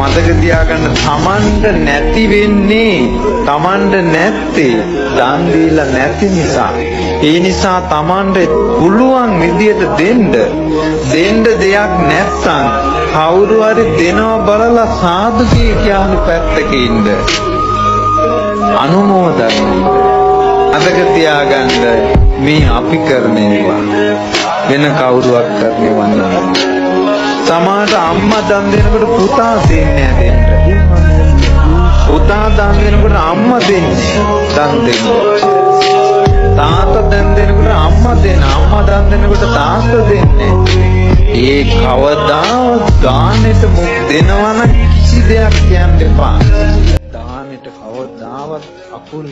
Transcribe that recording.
මතක තියාගන්න තමන්ට නැති වෙන්නේ තමන්ට නැත්තේ දන් දීලා නැති නිසා. ඒ නිසා තමන්ට පුළුවන් විදියට දෙන්න දෙයක් නැත්නම් කවුරු හරි දෙනවා බලලා සාදු කියන පැත්තක ඉන්න. අනුමෝදන් මතක තියාගන්න මේ අපි කරන ඒවා වෙන කවුරුවක් කරනව නෙවෙයි. සමහරට අම්මා දන් දෙනකොට පුතා දෙන්නේ නැහැ දෙන්න. පුතා දන් දෙනකොට අම්මා දෙන්නේ දන් දෙන්න. තාත්තා දන් දෙනකොට අම්මා දෙන. අම්මා දන් දෙනකොට තාත්තා දෙන්නේ. ඒ කවදාවත් දානෙට මුක් දෙනවා නම් කිසි දෙයක් කියන්න එපා. දානෙට කවදාවත් අකුල්